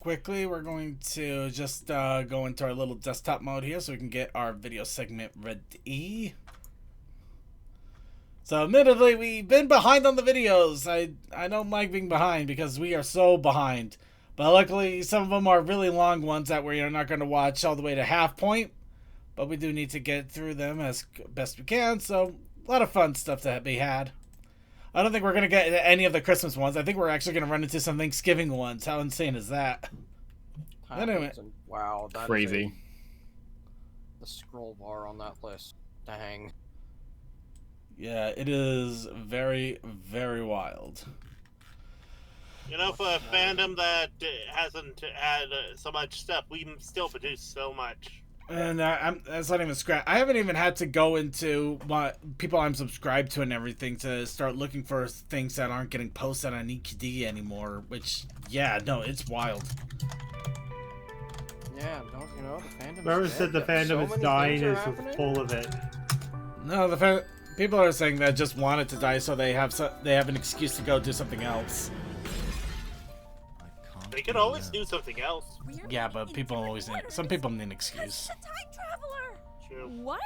Quickly, we're going to just go into our little desktop mode here so we can get our video segment ready. So, admittedly, we've been behind on the videos. I don't like being behind because we are so behind. But luckily, some of them are really long ones that we're not going to watch all the way to half point. But we do need to get through them as best we can. So, a lot of fun stuff to be had. I don't think we're going to get any of the Christmas ones. I think we're actually going to run into some Thanksgiving ones. How insane is that? Anyway. Wow, that's crazy. The scroll bar on that list. Dang. Yeah, it is very, very wild. You know, for a fandom that hasn't had so much stuff, we still produce so much. And that's not even scratch. I haven't even had to go into what people I'm subscribed to and everything to start looking for things that aren't getting posted on EQD anymore. Which, yeah, no, it's wild. Yeah, don't you know the fandom? Whoever said the fandom is dying is full of it. No, people are saying that just want it to die so they have an excuse to go do something else. They could always do something else. Yeah, but some people need an excuse. True. What?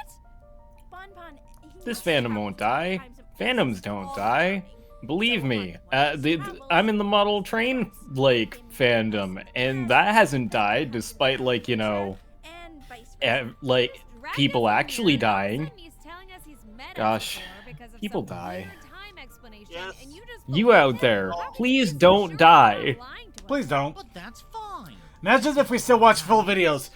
This fandom won't die. Fandoms don't die. Believe me, I'm in the model train like fandom, and that hasn't died despite like like people actually dying. Gosh, people die. Yes. You out there, please don't die. Please don't. But that's fine. Imagine if we still watch full videos.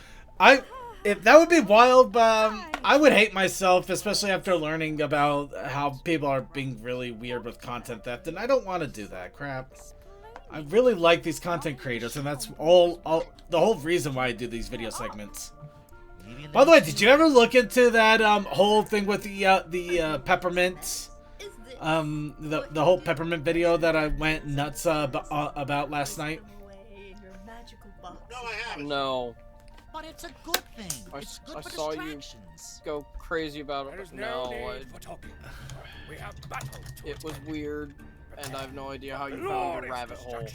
If that would be wild, but I would hate myself, especially after learning about how people are being really weird with content theft, and I don't want to do that crap. I really like these content creators, and that's all the whole reason why I do these video segments. By the way, did you ever look into that whole thing with the peppermint? The whole peppermint video that I went nuts about last night. No, I haven't. No. But it's a good thing. It's good I for saw you distractions. go crazy about it. There's No, no need for talking. We have battle to it was weird, and I have no idea how you found the rabbit hole.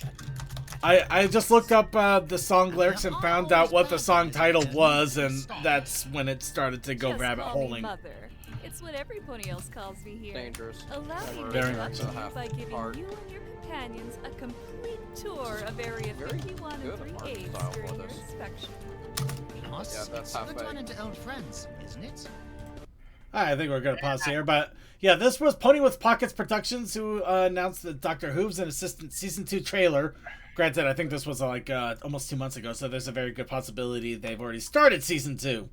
I just looked up the song lyrics and found out what the song title was, and that's when it started to go Just rabbit call me holing. Mother. It's what everybody else calls me here. Dangerous. Allow me Never to Very introduce much you so. by giving Hard. you and your companions a complete tour of Area Very 51 and good 3/8 art style for during your this. inspection. Plus, Yeah, that's it's good to halfway. run into old friends, isn't it? I think we're gonna pause here, but yeah, this was Pony with Pockets Productions who announced the Doctor Who's an Assistant Season 2 trailer. Granted, I think this was like almost 2 months ago, so there's a very good possibility they've already started Season 2.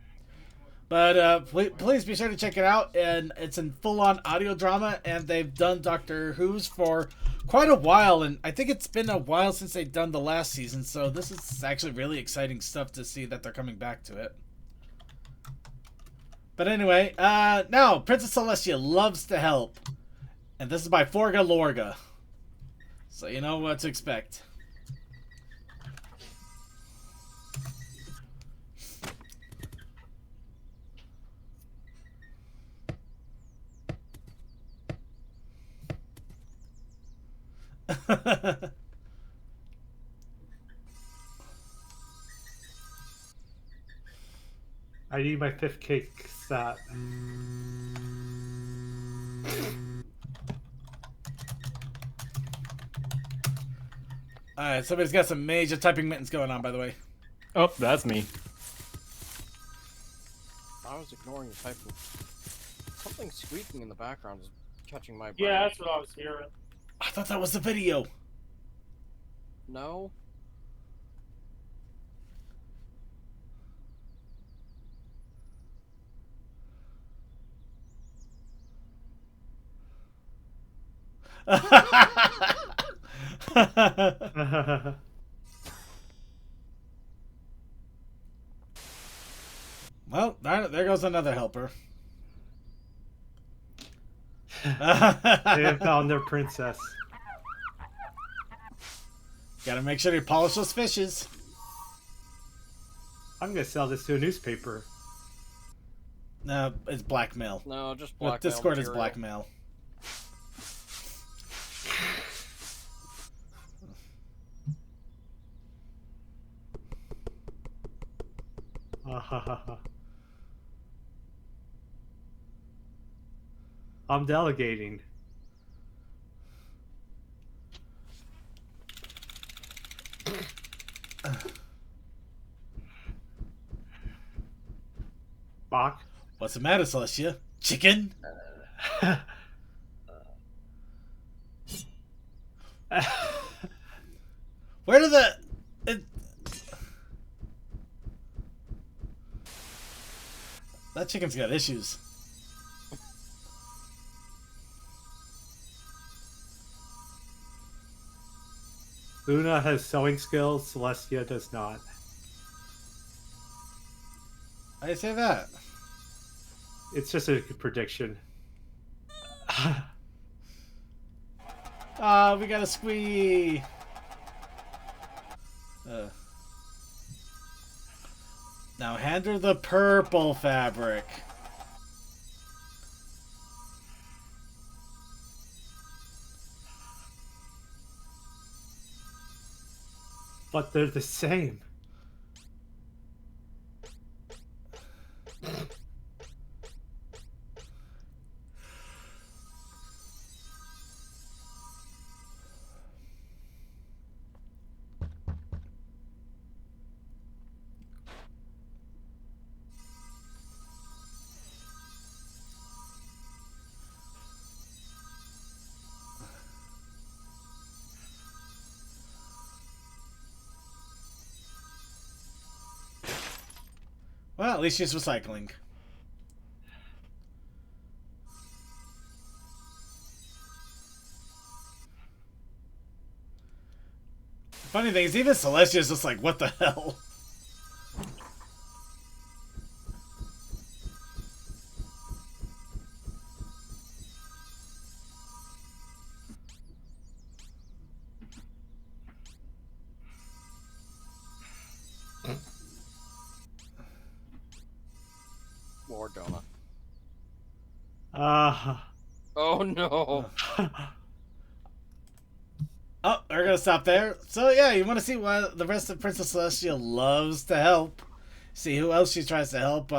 But please be sure to check it out, and it's in full-on audio drama, and they've done Doctor Who's for quite a while, and I think it's been a while since they've done the last season, so this is actually really exciting stuff to see that they're coming back to it. But anyway, now, Princess Celestia loves to help, and this is by Forga Lorga, so you know what to expect. I need my 5th cake stat. Alright, somebody's got some major typing mittens going on, by the way. Oh, that's me. I was ignoring the typing. Something squeaking in the background is catching my brain. Yeah, that's what I was hearing. I thought that was the video. No? Well, there goes another helper. They have found their princess. Gotta make sure you polish those fishes. I'm gonna sell this to a newspaper. No, it's blackmail. No, just With blackmail Discord is material. blackmail. I'm delegating. Bach. What's the matter, Celestia? Chicken? Where did that chicken's got issues. Luna has sewing skills, Celestia does not. Why do you say that? It's just a prediction. We got a squee. Now hand her the purple fabric. But they're the same. Well, at least she's recycling. Funny thing is, even Celestia's just like, what the hell? More donut. Oh no. Oh, we're gonna stop there. So yeah, you want to see what the rest of Princess Celestia loves to help. See who else she tries to help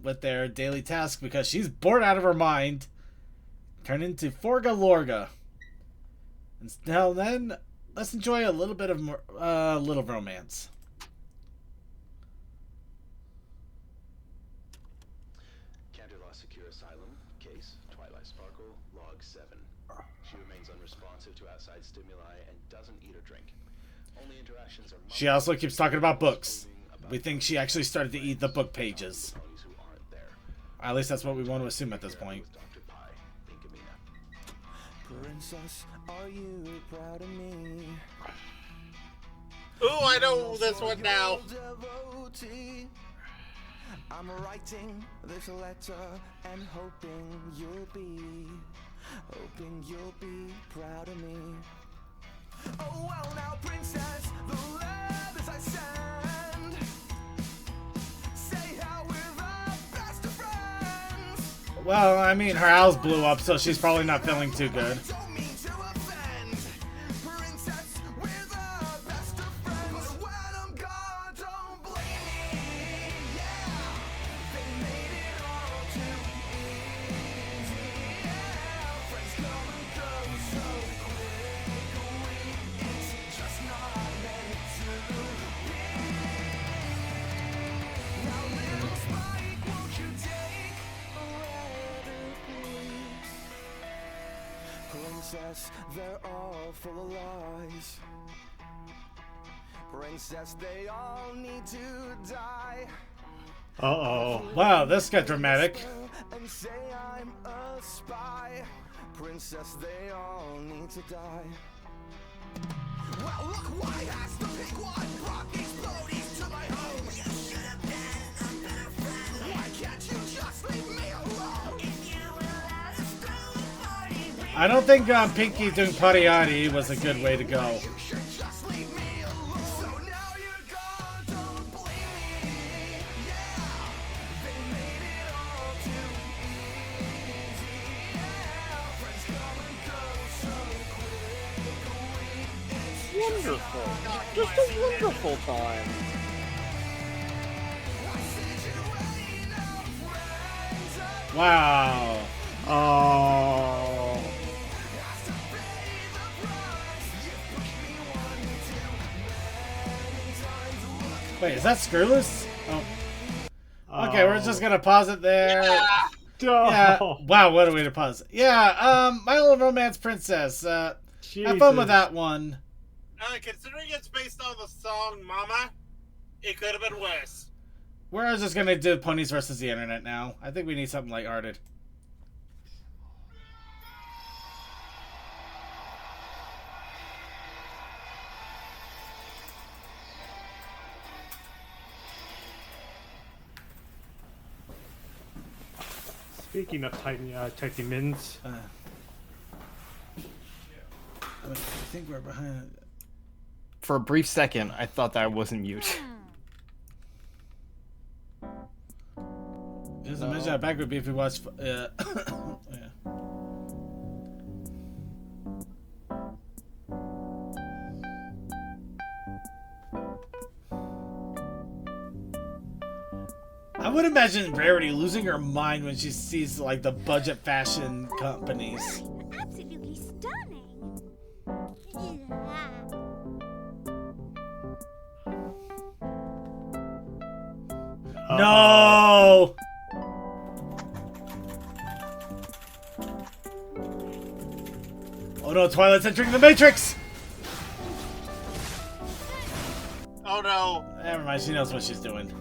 with their daily task because she's bored out of her mind. Turn into Forga Lorga. Until then, let's enjoy a little bit of little romance. Secure asylum, case, Twilight Sparkle, log 7. She remains unresponsive to outside stimuli and doesn't eat or drink. Only interactions are she also keeps talking about books. We think she actually started to eat the book pages. At least that's what we want to assume at this point. Princess, are you proud of me? Ooh, I know this one now. I'm writing this letter and hoping you'll be proud of me. Oh well now, princess, the letters I send say how we're the best of friends. Well, I mean, her house blew up, so she's probably not feeling too good. Princess, they're all full of lies. Princess, they all need to die. Uh-oh. Wow, this got dramatic. And say I'm a spy. Princess, they all need to die. Well, look, why has the big one brought these floaties to my home? You should have been a better friend. Why can't you just leave me alone? If you will let us go and party. I don't think Pinky doing Pariati was a good way to go. Wonderful. Just a wonderful time. Wow. Oh. Wait, is that Scurlus? Oh. Okay, we're just gonna pause it there. Yeah. Wow, what a way to pause it. Yeah, My Little Romance Princess. Have fun with that one. Considering it's based on the song Mama, it could have been worse. We're just gonna do Ponies versus the Internet now. I think we need something lighthearted. Speaking of tiny mins. I think we're behind. For a brief second, I thought that wasn't mute. Just imagine how bad would be if we watched. Yeah. I would imagine Rarity losing her mind when she sees like the budget fashion companies. Absolutely stunning. No! Oh no, Twilight's entering the Matrix! Oh no. Never mind, she knows what she's doing.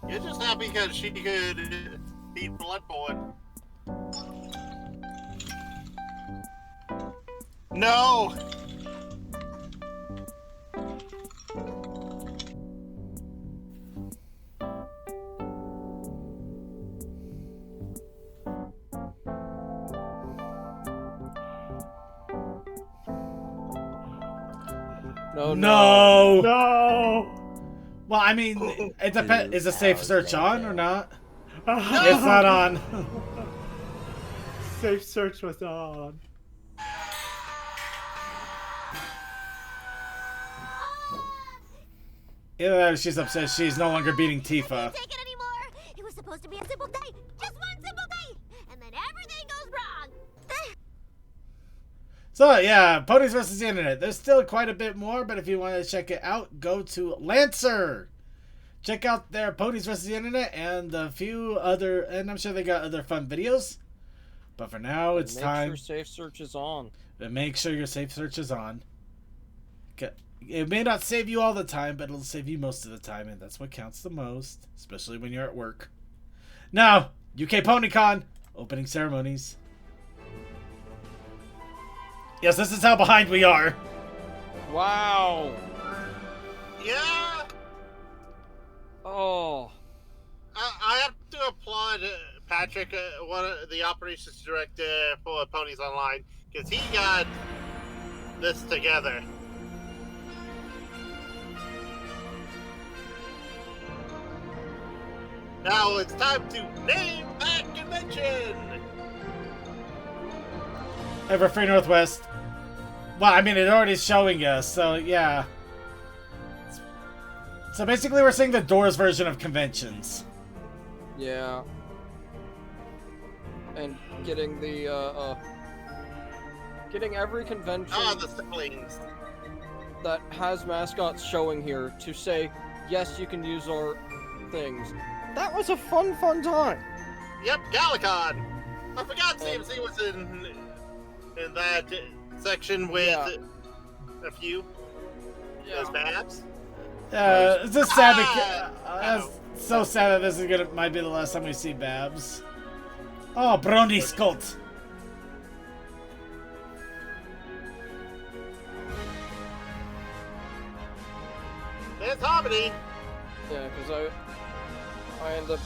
You're just happy because she could beat Bloodborne. No! No! No! Well, I mean, it depends. Is a safe search on or not? It's not on. Safe search was on. Either that or she's upset she's no longer beating Tifa. Can't take it anymore. It was supposed to be a simple day, just one simple day, and then everything goes wrong. So yeah, Ponies versus the Internet. There's still quite a bit more, but if you want to check it out, go to Lancer. Check out their Ponies versus the Internet and a few other, and I'm sure they got other fun videos. But for now, it's time. Make sure safe search is on. But make sure your safe search is on. It may not save you all the time, but it'll save you most of the time, and that's what counts the most, especially when you're at work. Now, UK PonyCon opening ceremonies. Yes, this is how behind we are. Wow. Yeah. Oh. I have to applaud Patrick, one of the operations director for Ponies Online, because he got this together. Now it's time to name that convention! Everfree Northwest. Well, I mean, it already is showing us, so yeah. So basically, we're seeing the Doors version of conventions. Yeah. And getting the, getting every convention the siblings that has mascots showing here to say, yes, you can use our things. That was a fun time. Yep, Galacon. I forgot CMC was in that section with a few. Those Babs. It's just sad. It's so sad that this is might be the last time we see Babs. Oh, Brony Scott. There's Harmony. Yeah, because I ended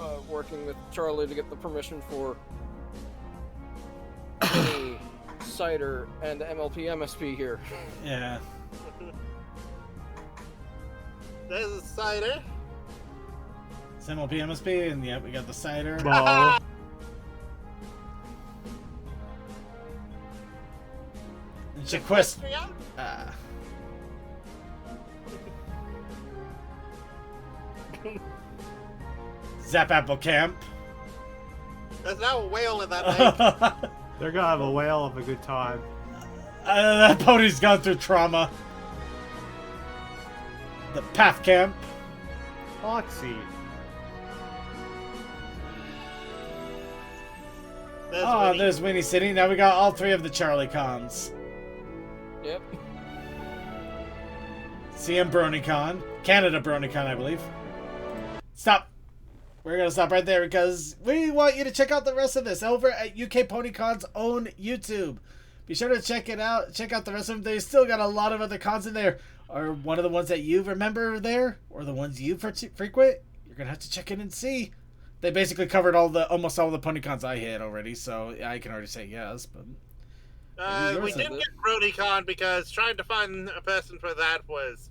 up working with Charlie to get the permission for any cider and MLP MSP here. Yeah. There's a cider. It's MLP MSP, and yeah, we got the cider. Ball. And Shaquest. Zap Apple Camp. There's now a whale in that lake. They're gonna have a whale of a good time. That pony's gone through trauma. The Path Camp. Foxy. Oh, there's Winnie City. Now we got all 3 of the Charlie Cons. Yep. CM BronyCon. Canada BronyCon, I believe. Stop. We're going to stop right there because we want you to check out the rest of this over at UK PonyCon's own YouTube. Be sure to check it out. Check out the rest of them. They still got a lot of other cons in there. Are one of the ones that you remember there, or the ones you frequent? You're going to have to check in and see. They basically covered almost all the PonyCons I hit already, so I can already say yes. But we didn't get BronyCon because trying to find a person for that was...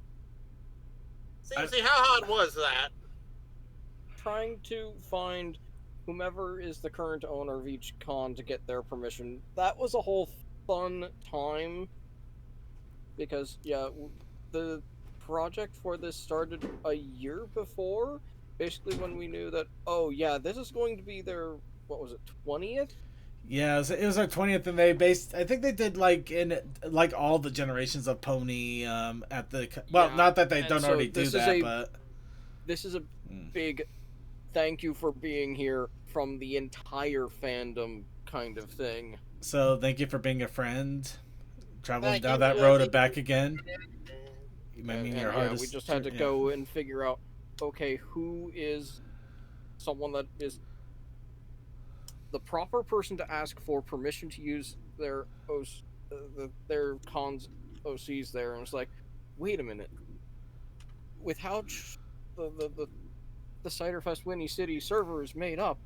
See, how hard was that? Trying to find whomever is the current owner of each con to get their permission. That was a whole fun time. Because, yeah, the project for this started a year before. Basically when we knew that, oh yeah, this is going to be their, what was it, 20th? Yeah, it was our 20th, and I think they did in all the generations of Pony at the, well, not that they don't already do that, but. This is a big thank you for being here from the entire fandom kind of thing. So thank you for being a friend, traveling down that road and back again. You might mean your hardest. We just had to go and figure out, okay, who is someone that is the proper person to ask for permission to use their cons OCs there, and it's like, wait a minute, with how the Ciderfest Winnie City server is made up,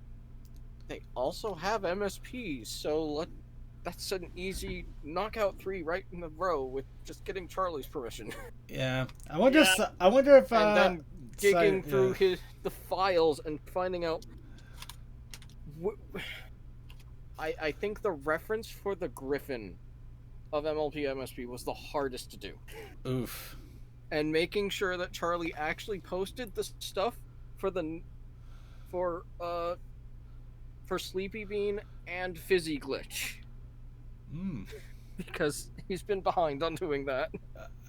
they also have MSPs, so that's an easy knockout 3 right in the row with just getting Charlie's permission. Yeah, I wonder if and then digging through the files and finding out. I think the reference for the Griffin of MLP MSP was the hardest to do. Oof. And making sure that Charlie actually posted the stuff for Sleepy Bean and Fizzy Glitch. Because he's been behind on doing that.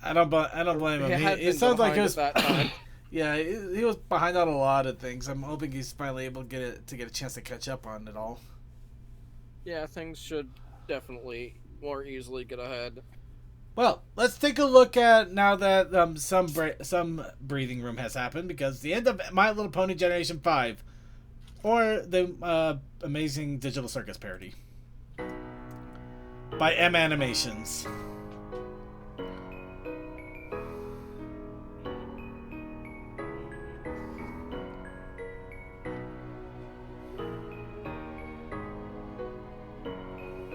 I don't blame him. It sounds like he was. Yeah, he was behind on a lot of things. I'm hoping he's finally able to get a chance to catch up on it all. Yeah, things should definitely more easily get ahead. Well, let's take a look at now that some breathing room has happened, because the end of My Little Pony Generation 5, or the Amazing Digital Circus parody by M Animations.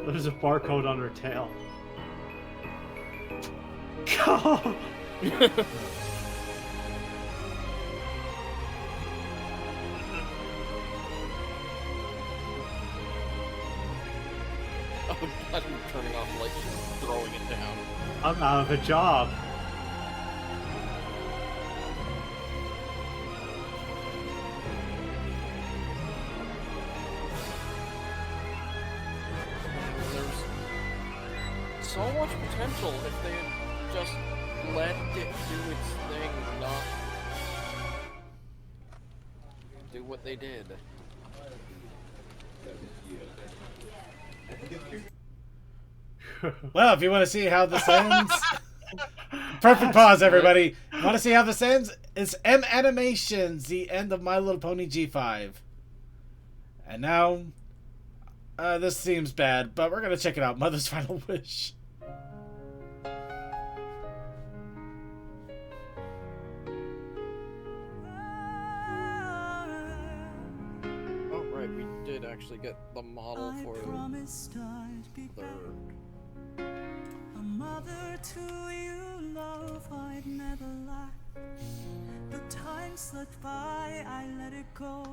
There's a barcode on her tail. Go! I'm turning off the light, just throwing it down. I'm out of a job. There's so much potential if they had just let it do its thing, not do what they did. Well, if you want to see how this ends, perfect pause, everybody. Want to see how this ends? It's M Animations, the end of My Little Pony G5. And now, this seems bad, but we're gonna check it out. Mother's Final Wish. Oh right, we did actually get the model for their... A mother to you, love, I'd never lack. The time slipped by, I let it go.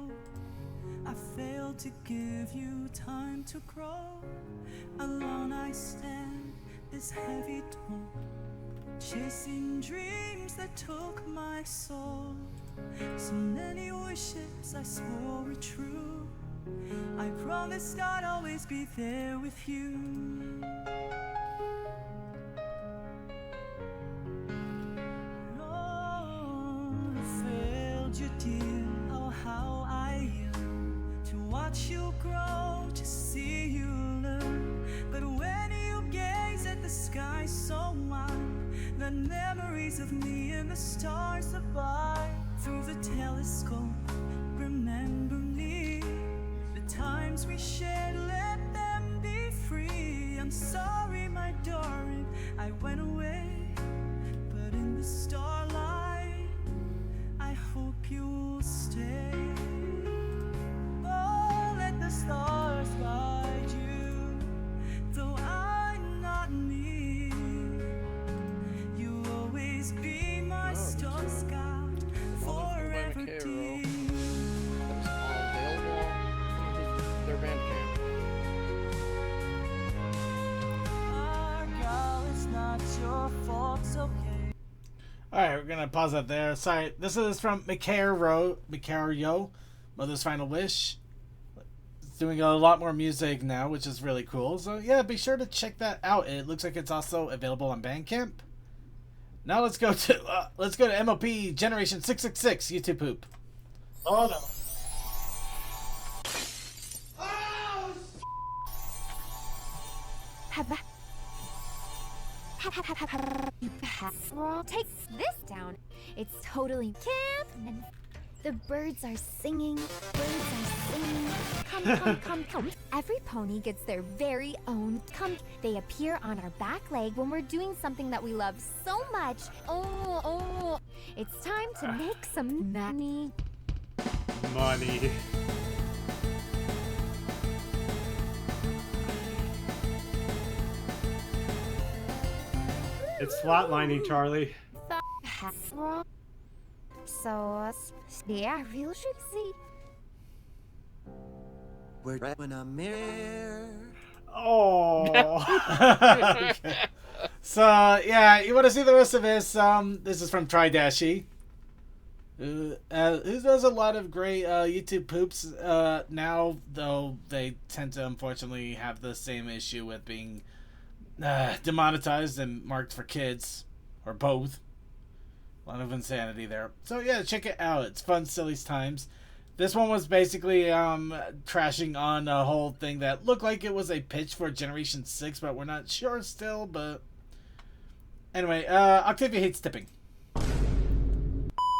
I failed to give you time to grow. Alone I stand, this heavy toll, chasing dreams that took my soul. So many wishes I swore were true. I promised I'd always be there with you. Oh, I failed you, dear. Oh, how I yearn to watch you grow, to see you learn. But when you gaze at the sky so wide, the memories of me and the stars above through the telescope remember me. The times we shared, let them be free. I'm sorry, my darling, I went away, but in the starlight I hope you'll stay. Oh, let the stars guide you, though I'm not me. You'll always be my star scout forever, dear. Their Bandcamp. Girl, it's not your fault, it's okay. Alright, we're gonna pause that there. Sorry, this is from Mikario, Mother's Final Wish. It's doing a lot more music now, which is really cool. So yeah, be sure to check that out. It looks like it's also available on Bandcamp. Now let's go to MOP Generation 666 YouTube poop. Oh no. Take this down. It's totally camp, and the birds are singing. Come. Every pony gets their very own come. They appear on our back leg when we're doing something that we love so much. Oh. It's time to make some money. Money. It's flatlining, Charlie. So, yeah, real should see. We're in a mirror. Oh. Okay. So yeah, you want to see the rest of this? This is from Tridashy, who does a lot of great YouTube poops now, though they tend to unfortunately have the same issue with being demonetized and marked for kids, or both. A lot of insanity there. So yeah, check it out. It's fun, silly times. This one was basically trashing on a whole thing that looked like it was a pitch for Generation 6, but we're not sure still. But anyway, Octavia hates tipping.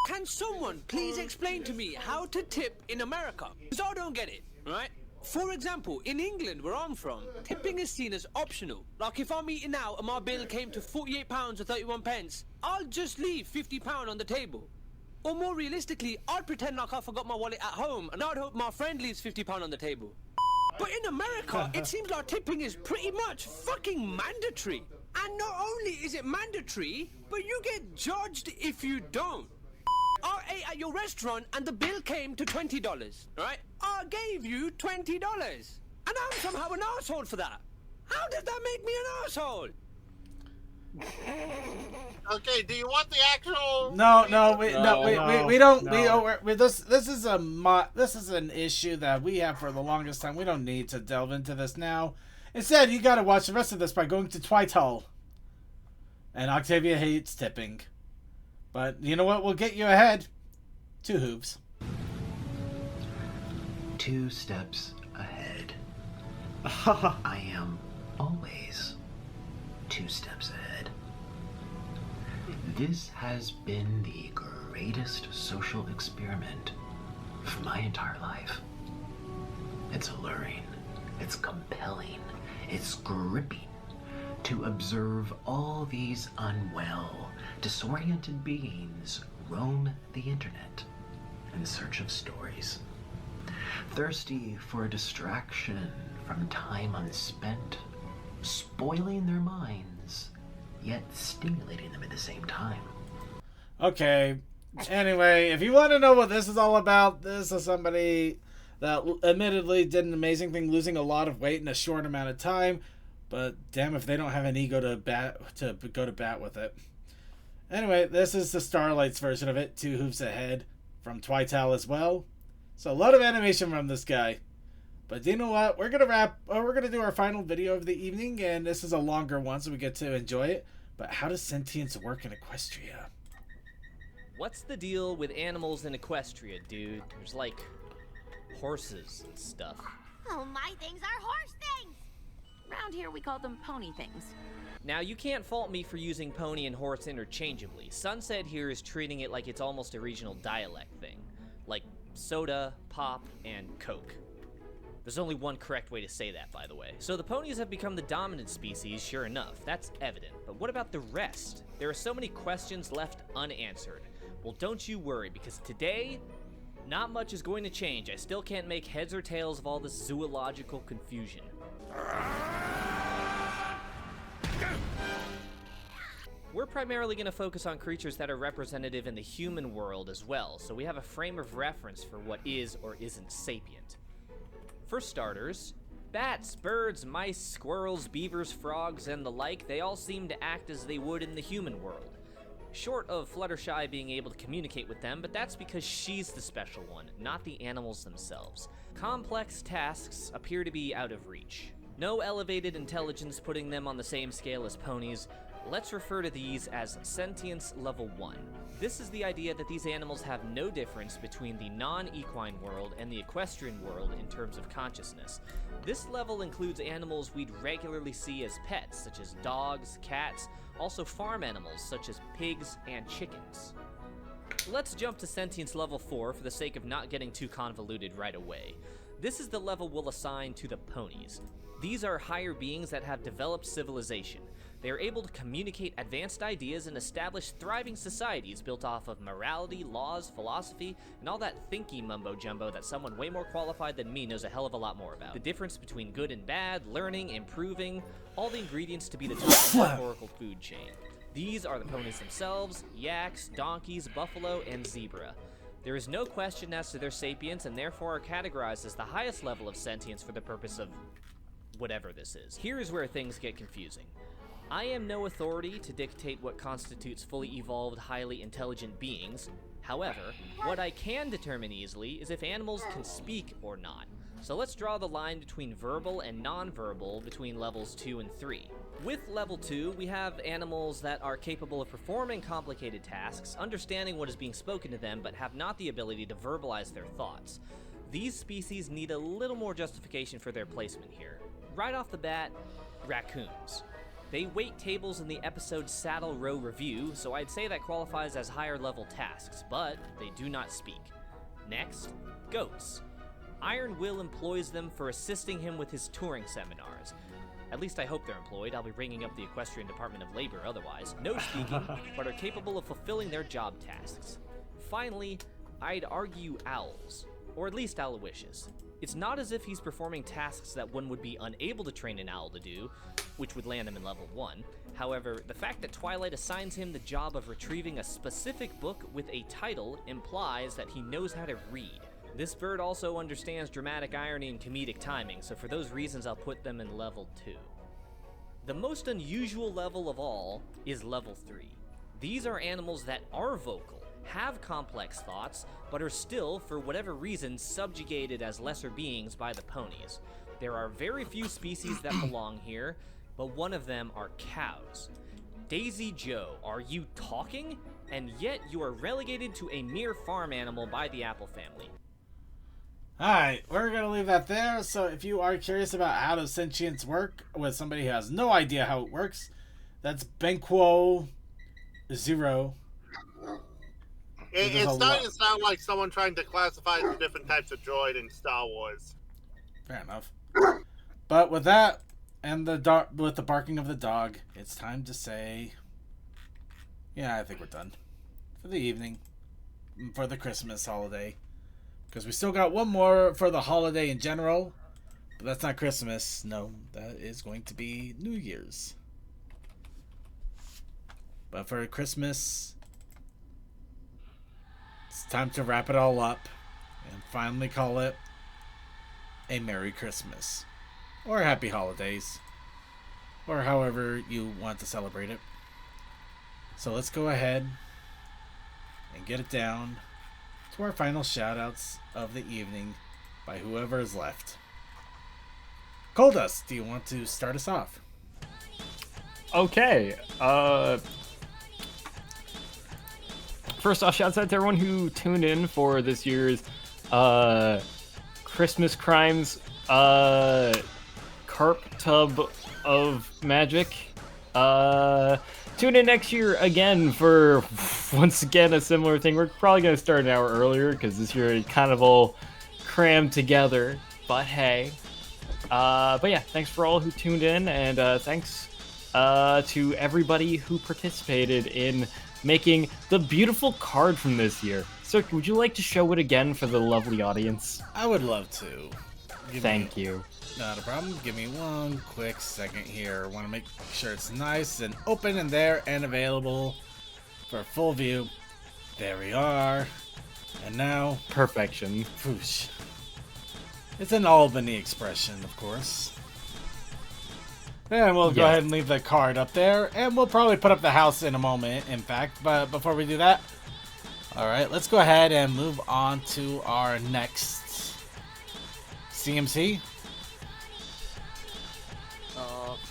Can someone please explain to me how to tip in America? Because I don't get it, right? For example, in England, where I'm from, tipping is seen as optional. Like if I'm eating out and my bill came to £48 or 31 pence, I'll just leave £50 on the table. Or more realistically, I'd pretend like I forgot my wallet at home and I'd hope my friend leaves £50 on the table. But in America, it seems like tipping is pretty much fucking mandatory. And not only is it mandatory, but you get judged if you don't. I ate at your restaurant and the bill came to $20, right? I gave you $20. And I'm somehow an asshole for that. How does that make me an asshole? Okay, do you want the actual? We don't. This is an issue that we have for the longest time. We don't need to delve into this now. Instead, you got to watch the rest of this by going to Twital. And Octavia hates tipping, but you know what? We'll get you ahead. 2 hooves. 2 steps ahead. I am always 2 steps ahead. This has been the greatest social experiment of my entire life. It's alluring, it's compelling, it's gripping to observe all these unwell, disoriented beings roam the internet in search of stories, thirsty for a distraction from time unspent, spoiling their minds, yet stimulating them at the same time. Okay. Anyway, if you want to know what this is all about, this is somebody that admittedly did an amazing thing, losing a lot of weight in a short amount of time. But damn if they don't have an ego to go to bat with it. Anyway, this is the Starlight's version of it, 2 hooves ahead. from Twytal as well. So a lot of animation from this guy. But you know what? We're gonna do our final video of the evening, and this is a longer one, so we get to enjoy it. But how does sentience work in Equestria? What's the deal with animals in Equestria, dude? There's like horses and stuff. Oh, my things are horse things! Around here we call them pony things. Now, you can't fault me for using pony and horse interchangeably. Sunset here is treating it like it's almost a regional dialect thing. Like soda, pop, and Coke. There's only one correct way to say that, by the way. So the ponies have become the dominant species, sure enough. That's evident. But what about the rest? There are so many questions left unanswered. Well, don't you worry, because today, not much is going to change. I still can't make heads or tails of all this zoological confusion. We're primarily going to focus on creatures that are representative in the human world as well, so we have a frame of reference for what is or isn't sapient. For starters, bats, birds, mice, squirrels, beavers, frogs, and the like, they all seem to act as they would in the human world. Short of Fluttershy being able to communicate with them, but that's because she's the special one, not the animals themselves. Complex tasks appear to be out of reach. No elevated intelligence putting them on the same scale as ponies. Let's refer to these as Sentience Level 1. This is the idea that these animals have no difference between the non-equine world and the equestrian world in terms of consciousness. This level includes animals we'd regularly see as pets, such as dogs, cats, also farm animals such as pigs and chickens. Let's jump to Sentience Level 4 for the sake of not getting too convoluted right away. This is the level we'll assign to the ponies. These are higher beings that have developed civilization. They are able to communicate advanced ideas and establish thriving societies built off of morality, laws, philosophy, and all that thinky mumbo-jumbo that someone way more qualified than me knows a hell of a lot more about. The difference between good and bad, learning, improving, all the ingredients to be the top of the metaphorical food chain. These are the ponies themselves, yaks, donkeys, buffalo, and zebra. There is no question as to their sapience and therefore are categorized as the highest level of sentience for the purpose of whatever this is. Here is where things get confusing. I am no authority to dictate what constitutes fully evolved, highly intelligent beings. However, what I can determine easily is if animals can speak or not. So let's draw the line between verbal and non-verbal between levels 2 and 3. With level 2, we have animals that are capable of performing complicated tasks, understanding what is being spoken to them, but have not the ability to verbalize their thoughts. These species need a little more justification for their placement here. Right off the bat, raccoons. They wait tables in the episode Saddle Row Review, so I'd say that qualifies as higher level tasks, but they do not speak. Next, goats. Iron Will employs them for assisting him with his touring seminars. At least I hope they're employed. I'll be ringing up the Equestrian Department of Labor otherwise. No speaking, but are capable of fulfilling their job tasks. Finally, I'd argue owls, or at least Aloysius. It's not as if he's performing tasks that one would be unable to train an owl to do, which would land him in level 1. However, the fact that Twilight assigns him the job of retrieving a specific book with a title implies that he knows how to read. This bird also understands dramatic irony and comedic timing, so for those reasons I'll put them in level 2. The most unusual level of all is level 3. These are animals that are vocal, have complex thoughts, but are still, for whatever reason, subjugated as lesser beings by the ponies. There are very few species that belong here, but one of them are cows. Daisy Joe, are you talking? And yet you are relegated to a mere farm animal by the Apple family. Alright, we're going to leave that there. So if you are curious about how does sentience work with somebody who has no idea how it works, that's Benquo Zero. It's starting to sound like someone trying to classify the different types of droid in Star Wars. Fair enough. But with that, and with the barking of the dog, it's time to say, yeah, I think we're done for the evening, for the Christmas holiday. Because we still got one more for the holiday in general, but that's not Christmas. No, that is going to be New Year's. But for Christmas, it's time to wrap it all up and finally call it a Merry Christmas. Or Happy Holidays. Or however you want to celebrate it. So let's go ahead and get it down to our final shoutouts of the evening by whoever is left. Coldust, do you want to start us off? Okay. First off, shouts out to everyone who tuned in for this year's Christmas Crimes Carp Tub of Magic. Tune in next year again for, once again, a similar thing. We're probably going to start an hour earlier because this year it kind of all crammed together. But hey. But yeah, thanks for all who tuned in, and thanks to everybody who participated in making the beautiful card from this year. So, would you like to show it again for the lovely audience? I would love to. Thank you. Not a problem. Give me one quick second here. I want to make sure it's nice and open and there and available for full view. There we are. And now... Perfection. Whoosh. It's an Albany expression, of course. And we'll go ahead and leave the card up there. And we'll probably put up the house in a moment, in fact. But before we do that... Alright, let's go ahead and move on to our next CMC.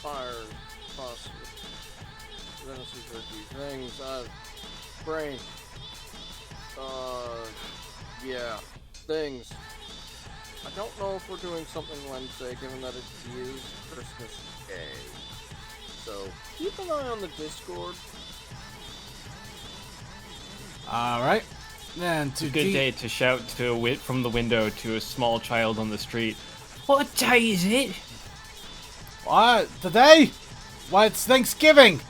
Fire, phosphorus, Genesis, Turkey, things, brain, yeah, things. I don't know if we're doing something Wednesday, given that it is Christmas Day. So, keep an eye on the Discord. Alright. Then to Good day to shout to from the window to a small child on the street. What day is it? What? Today? Why, it's Thanksgiving!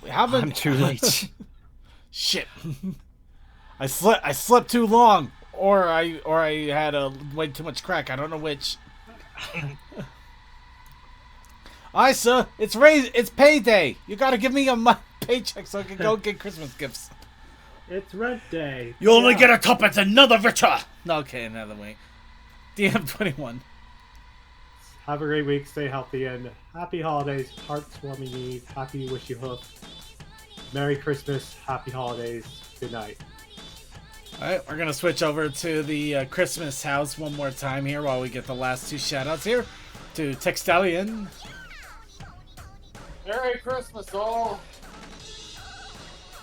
We haven't... I'm too late. Shit. I slept too long. Or I had way too much crack. I don't know which. Isa, it's payday. You gotta give me a paycheck so I can go get Christmas gifts. It's rent day. You only get a tuppence, another richer. Okay, another way. DM21. Have a great week. Stay healthy and happy holidays. Heartwarming Eve. Happy Wish You Hook. Merry Christmas. Happy holidays. Good night. Alright, we're going to switch over to the Christmas house one more time here while we get the last two shoutouts here. To Textalion. Merry Christmas, all.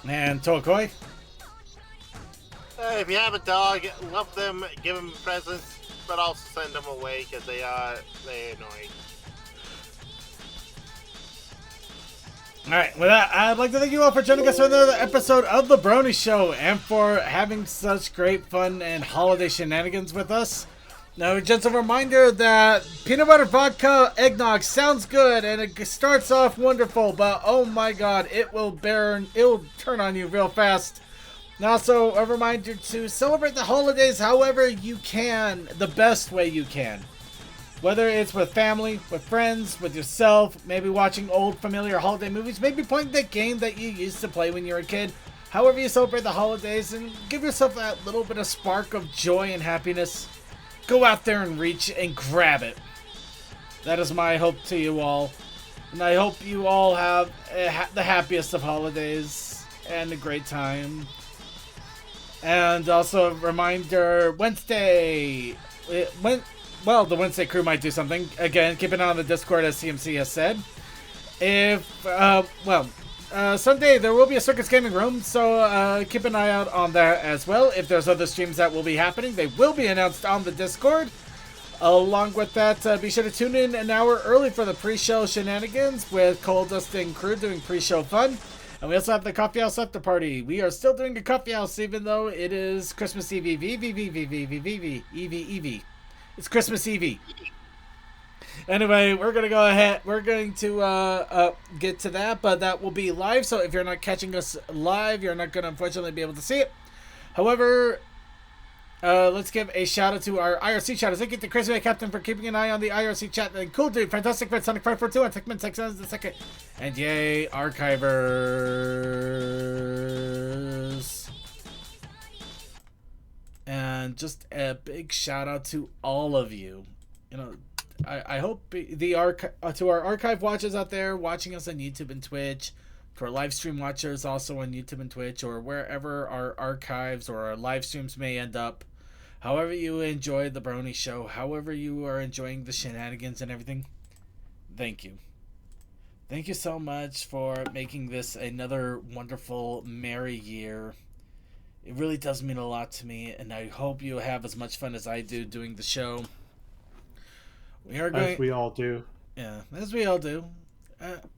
And Tokoi. If you have a dog, love them, give them presents, but also send them away because they're annoying. Alright, with that, I'd like to thank you all for joining us for another episode of The Brony Show and for having such great fun and holiday shenanigans with us. Now, just a reminder that peanut butter vodka eggnog sounds good and it starts off wonderful, but oh my god, it will turn on you real fast. And also, a reminder to celebrate the holidays however you can, the best way you can. Whether it's with family, with friends, with yourself, maybe watching old familiar holiday movies, maybe playing that game that you used to play when you were a kid. However you celebrate the holidays and give yourself that little bit of spark of joy and happiness. Go out there and reach and grab it. That is my hope to you all. And I hope you all have the happiest of holidays and a great time. And also a reminder, Wednesday, the Wednesday crew might do something. Again, keep an eye on the Discord as CMC has said. Sunday there will be a Circus Gaming Room, so keep an eye out on that as well. If there's other streams that will be happening, they will be announced on the Discord. Along with that, be sure to tune in an hour early for the pre-show shenanigans with Coldust and crew doing pre-show fun. And we also have the Coffee House After Party. We are still doing a Coffee House even though it is Christmas Eve. It's Christmas Eve. Anyway, we're going to go ahead. We're going to get to that, but that will be live. So if you're not catching us live, you're not going to unfortunately be able to see it. However, let's give a shout out to our IRC chat. Thank you to Crazy Captain for keeping an eye on the IRC chat. And Cool Dude, Fantastic Red, Sonic 542, and Techman Texans the second. And yay, Archivers. And just a big shout out to all of you. You know, I hope to our archive watchers out there watching us on YouTube and Twitch, To our live stream watchers also on YouTube and Twitch, or wherever our archives or our live streams may end up. However you enjoy the Brony Show, however you are enjoying the shenanigans and everything, thank you. Thank you so much for making this another wonderful, merry year. It really does mean a lot to me, and I hope you have as much fun as I do doing the show. We are going... As we all do. Yeah, as we all do.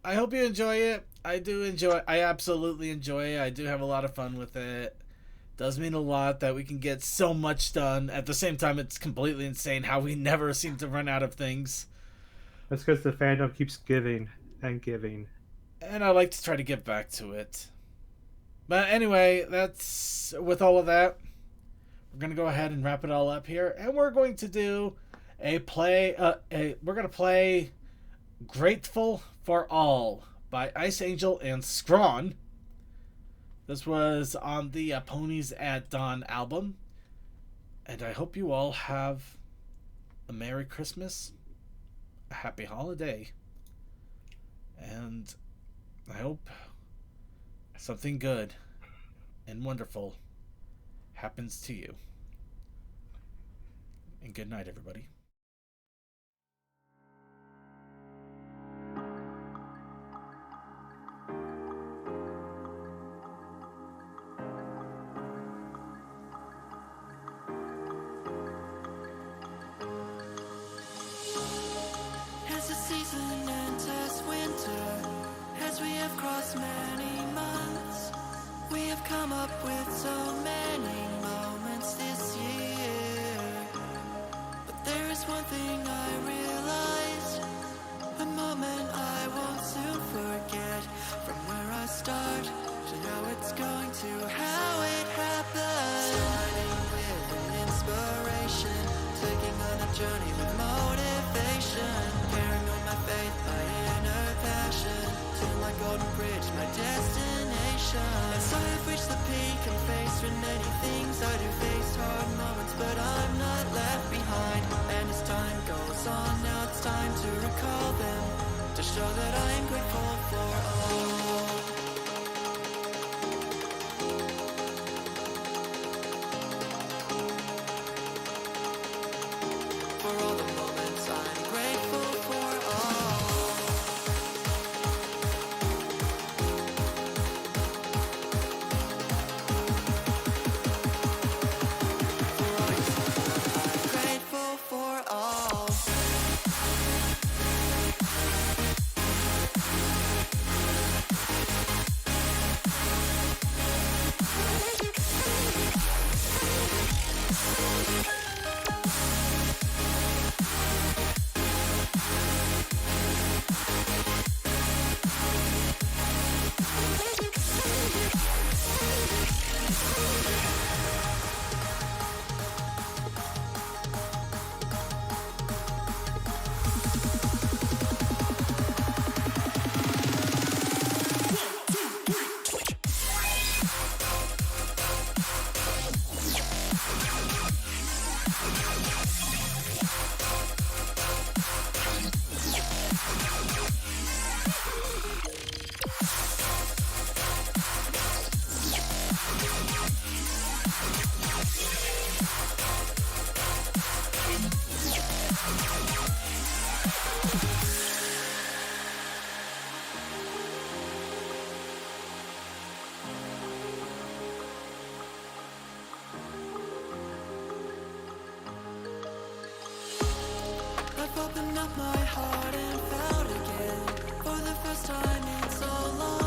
I hope you enjoy it. I absolutely enjoy it. I do have a lot of fun with it. Does mean a lot that we can get so much done. At the same time, it's completely insane how we never seem to run out of things. That's because the fandom keeps giving and giving. And I like to try to get back to it. But anyway, that's with all of that. We're going to go ahead and wrap it all up here. And we're going to do we're going to play Grateful for All by Ice Angel and Scrawn. This was on the Ponies at Dawn album. And I hope you all have a Merry Christmas, a Happy Holiday, and I hope something good and wonderful happens to you. And good night, everybody. As the season enters winter, as we have crossed many months, we have come up with so many moments this year. But there is one thing I realized, a moment I won't soon forget. From where I start to how it's going to how it happened. Starting with an inspiration, taking on a journey with motivation, carrying on my faith, my inner passion, to my golden bridge, my destination. And so I've reached the peak and faced with many things. I do face hard moments, but I'm not left behind. And as time goes on, now it's time to recall them, to show that I'm grateful for all. For all the moments I'm grateful for all. For all your support, I'm grateful for all. I've opened up my heart and felt again, for the first time in so long.